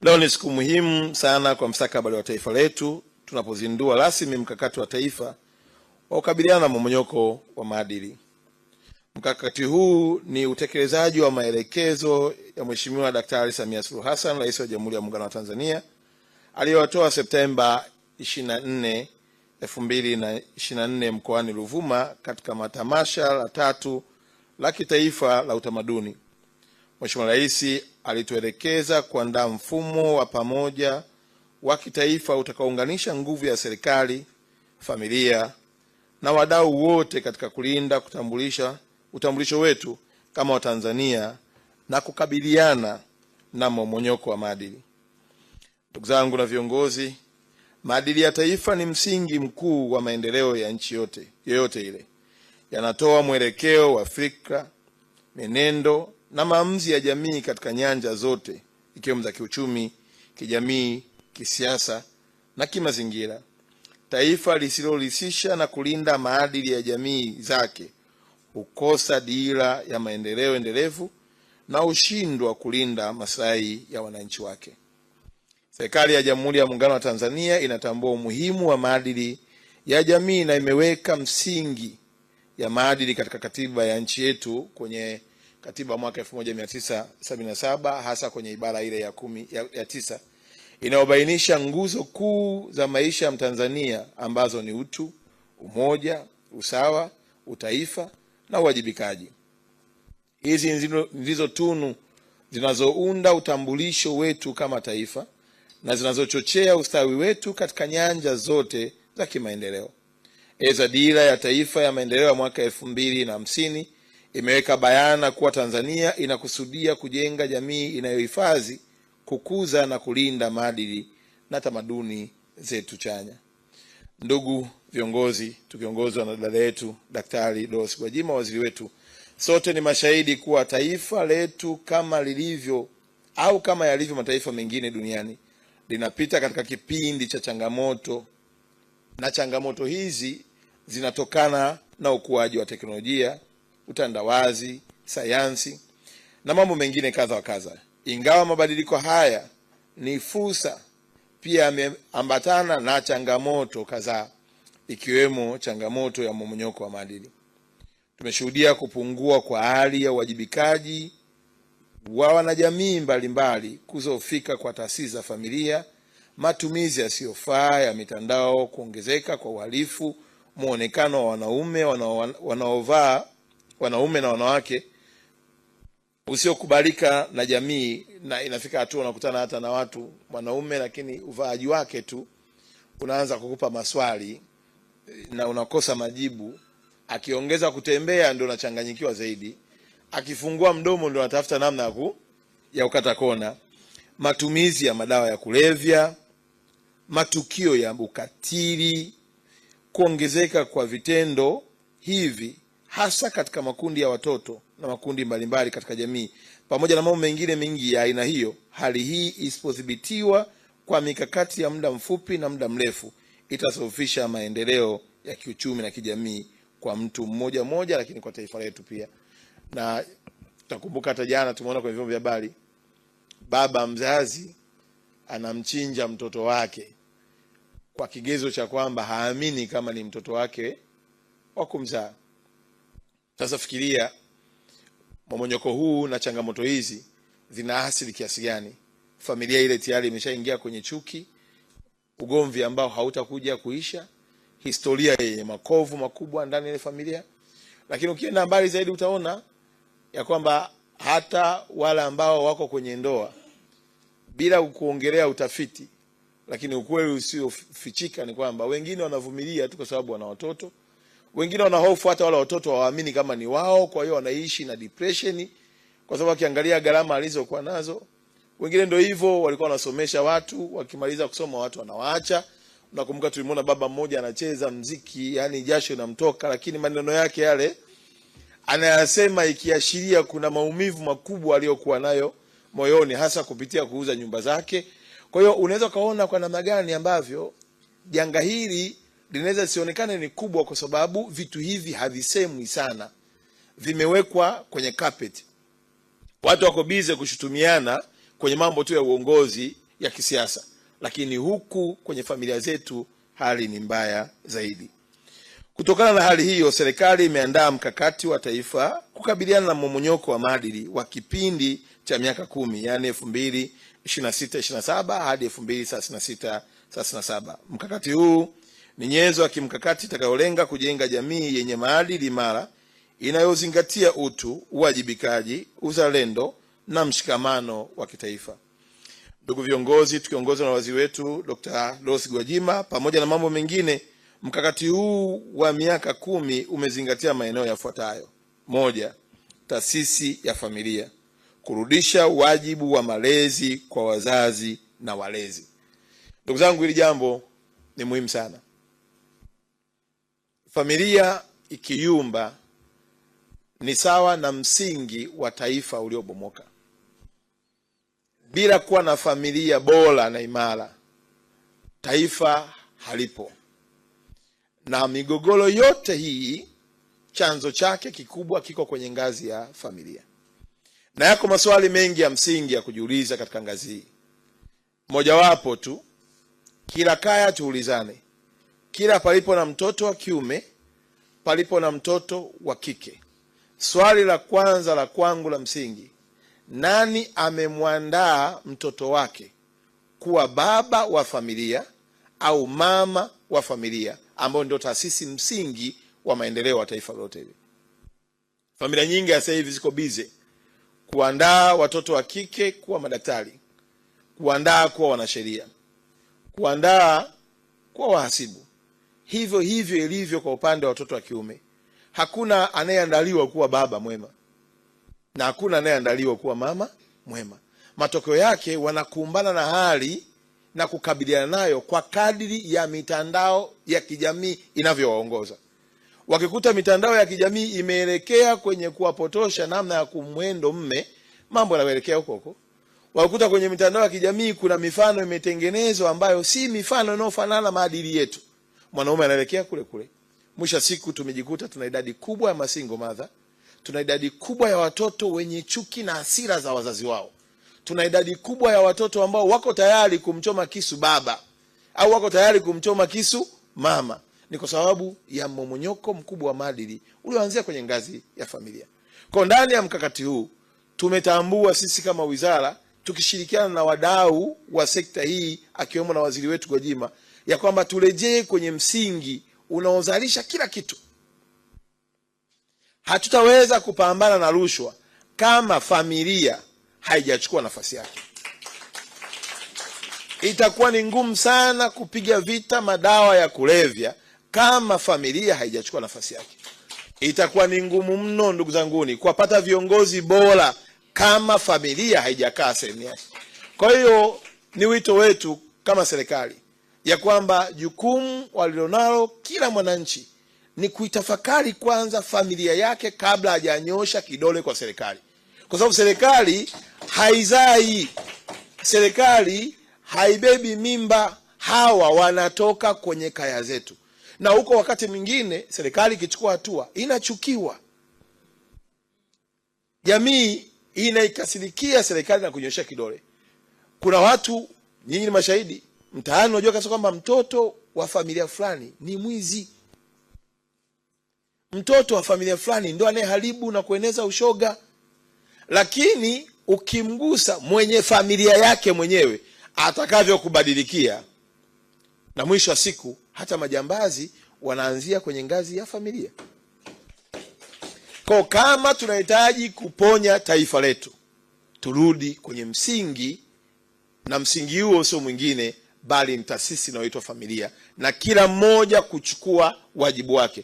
Leo ni siku muhimu sana kwa mustakabali wa taifa letu tunapozindua rasmi mkakati wa taifa wa kukabiliana na mmomonyoko wa maadili. Mkakati huu ni utekelezaji wa maelekezo ya Mheshimiwa Daktari Samia Suluhu Hassan, Rais wa Jamhuri ya Muungano wa Tanzania, aliyotoa Septemba 24, 2024 mkoani Ruvuma katika matamasha la 3 la kitaifa la utamaduni. Mheshimiwa Rais alituelekeza kuandaa mfumo wa pamoja wa kitaifa utakaounganisha nguvu ya serikali, familia na wadau wote katika kulinda utambulisho wetu kama Watanzania na kukabiliana na mmomonyoko wa maadili. Ndugu zangu na viongozi, maadili ya taifa ni msingi mkuu wa maendeleo ya nchi yoyote ile. Yanatoa mwelekeo wa fikra, menendo na maamuzi ya jamii katika nyanja zote, ikiwemo za kiuchumi, kijamii, kisiasa na kimazingira. Taifa lisilolisisha na kulinda maadili ya jamii zake hukosa dira ya maendeleo endelevu na ushindwa kulinda maslahi ya wananchi wake. Serikali ya Jamhuri ya Muungano wa Tanzania inatambua umuhimu wa maadili ya jamii na imeweka msingi ya maadili katika katiba ya nchi yetu kwenye katiba mwaka 1977, hasa kwenye ibara ile ya 9 inayobainisha nguzo kuu za maisha ya Mtanzania ambazo ni utu, umoja, usawa, utaifa na uwajibikaji. Hizi ndizo tunu zinazounda utambulisho wetu kama taifa na zinazochochea ustawi wetu katika nyanja zote za kimaendeleo. Dira ya Taifa ya Maendeleo ya mwaka 2050 imeweka bayana kuwa Tanzania inakusudia kujenga jamii inayohifadhi, kukuza na kulinda maadili na tamaduni zetu chanya. Ndugu viongozi, tukiongozwa na dada yetu Daktari Dorothy Gwajima, waziri wetu, sote ni mashahidi kuwa taifa letu kama yalivyo mataifa mengine duniani linapita katika kipindi cha changamoto, na changamoto hizi zinatokana na ukuaji wa teknolojia, utandawazi, sayansi na mambo mengine kadha wa kadha. Ingawa mabadiliko haya ni fursa, pia yameambatana na changamoto kadhaa, ikiwemo changamoto ya mmomonyoko wa maadili. Tumeshuhudia kupungua kwa hali ya uwajibikaji wa wanajamii mbalimbali, kuzofika kwa taasisi za familia, matumizi yasiyofaa ya mitandao, kuongezeka kwa uhalifu, muonekano wa wanaume na wanawake usiokubalika na jamii, na inafika hatua unakutana hata na watu mwanaume, lakini uvaaji wake tu unaanza kukupa maswali na unakosa majibu. Akiongeza kutembea ndio unachanganyikiwa zaidi, akifungua mdomo ndio anatafuta namna ya ukata kona. Matumizi ya madawa ya kulevya, matukio ya ukatili, kuongezeka kwa vitendo hivi hasa katika makundi ya watoto na makundi mbalimbali katika jamii, pamoja na mambo mengine mengi ya aina hiyo. Hali hii isipothibitiwa kwa mikakati ya muda mfupi na muda mrefu, itasofisha maendeleo ya kiuchumi na kijamii kwa mtu mmoja mmoja, lakini kwa taifa letu pia. Na tutakumbuka hata jana tumeona kwenye vyombo vya habari, baba mzazi anamchinja mtoto wake kwa kigezo cha kwamba haamini kama ni mtoto wake wa kumzaa. Sasa fikiria mmomonyoko huu na changamoto hizi zinaathiri kiasi gani. Familia ile tayari imeshaingia kwenye chuki, ugomvi ambao hautakuja kuisha, historia yenye makovu makubwa ndani ya ile familia. Lakini ukienda mbali zaidi utaona ya kwamba hata wale ambao wako kwenye ndoa, bila kuongelea utafiti, lakini ukweli usiofichika ni kwamba wengine wanavumilia tu kwa sababu wana watoto, wengine wana hofu hata wale watoto hawaamini kama ni wao, kwa hiyo wanaishi na depression kwa sababu akiangalia gharama alizokuwa nazo. Wengine ndio hivyo, walikuwa wanasomesha watu, wakimaliza kusoma watu wanawaacha. Nakumbuka tulimwona baba mmoja anacheza mziki, yani jasho linamtoka, lakini maneno yake yale anayasema ikiashiria kuna maumivu makubwa aliyokuwa nayo moyoni, hasa kupitia kuuza nyumba zake. Kwa hiyo unaweza kaona kwa namna gani ambavyo janga hili linaweza sionekane ni kubwa, kwa sababu vitu hivi havisemwi sana, vimewekwa kwenye carpet. Watu wako bize kushutumiana kwenye mambo tu ya uongozi ya kisiasa, lakini huku kwenye familia zetu hali ni mbaya zaidi. Kutokana na hali hiyo, serikali imeandaa mkakati wa taifa kukabiliana na mmomonyoko wa maadili wa kipindi cha miaka 10, yani 2026-27 hadi 2036-37. Mkakati huu ni nyenzo ya kimkakati itakayolenga kujenga jamii yenye maadili imara inayozingatia utu, uwajibikaji, uzalendo na mshikamano wa kitaifa. Ndugu viongozi, tukiongozwa na waziri wetu Dr. Dorothy Gwajima, pamoja na mambo mengine, mkakati huu wa miaka 10 umezingatia maeneo yafuatayo: 1. Taasisi ya familia, kurudisha wajibu wa malezi kwa wazazi na walezi. Ndugu zangu, hili jambo ni muhimu sana. Familia ikiyumba ni sawa na msingi wa taifa uliobomoka. Bila kuwa na familia bora na imara, taifa halipo. Na migogoro yote hii chanzo chake kikubwa kiko kwenye ngazi ya familia. Na yako maswali mengi ya msingi ya kujiuliza katika ngazi hii. Mojawapo tu, kila kaya tuulizane, kila palipo na mtoto wa kiume, palipo na mtoto wa kike, swali la kwanza la kwangu la msingi, nani amemwandaa mtoto wake kuwa baba wa familia au mama wa familia, ambao ndio taasisi msingi wa maendeleo ya taifa lote hili? Familia nyingi sasa hivi ziko bize kuandaa watoto wa kike kuwa madaktari, kuandaa kuwa wanasheria, kuandaa kuwa wahasibu. Hivyo ilivyo kwa upande wa watoto wa kiume. Hakuna anayeandaliwa kuwa baba mwema na hakuna anayeandaliwa kuwa mama mwema. Matokeo yake wanakumbana na hali na kukabiliana nayo kwa kadiri ya mitandao ya kijamii inavyowaongoza. Wakikuta mitandao ya kijamii imeelekea kwenye kuwapotosha namna ya kumwendo mme, mambo yanaelekea huko huko. Wakikuta kwenye mitandao ya kijamii kuna mifano imetengenezwa ambayo si mifano inayofanana maadili yetu, mwanaume anaelekea kule kule. Mwisho siku tumejikuta tuna idadi kubwa ya masingo mother, tuna idadi kubwa ya watoto wenye chuki na hasira za wazazi wao. Tuna idadi kubwa ya watoto ambao wako tayari kumchoma kisu baba au wako tayari kumchoma kisu mama. Ni kwa sababu ya mmomonyoko mkubwa wa maadili ulioanzia kwenye ngazi ya familia. Kwa ndani ya mkakati huu tumetambua sisi kama wizara, tukishirikiana na wadau wa sekta hii akiwemo na waziri wetu Gwajima, ya kwamba turejee kwenye msingi unaozalisha kila kitu. Hatutaweza kupambana na rushwa kama familia haijachukua nafasi yake. Itakuwa ni ngumu sana kupiga vita madawa ya kulevya kama familia haijachukua nafasi yake. Itakuwa ni ngumu mno, ndugu zanguni, kuwapata viongozi bora kama familia haijakaa sehemu yake. Kwa hiyo ni wito wetu kama serikali ya kwamba jukumu walilonalo kila mwananchi ni kuitafakari kwanza familia yake kabla hajanyosha kidole kwa serikali. Kwa sababu serikali haizai, serikali haibebi mimba, hawa wanatoka kwenye kaya zetu. Na huko wakati mwingine serikali ikichukua hatua inachukiwa. Jamii inaikasirikia serikali na kunyosha kidole. Kuna watu, nyinyi ni mashahidi, mtaani unajua kasa kwamba mtoto wa familia fulani ni mwizi. Mtoto wa familia fulani ndio anayeharibu na kueneza ushoga. Lakini ukimgusa mwenye familia yake mwenyewe atakavyo kubadilikia, na mwisho wa siku hata majambazi wanaanzia kwenye ngazi ya familia. Kwa kama tunahitaji kuponya taifa letu, turudi kwenye msingi, na msingi huo sio mwingine bali ni taasisi inayoitwa familia, na kila mmoja kuchukua wajibu wake.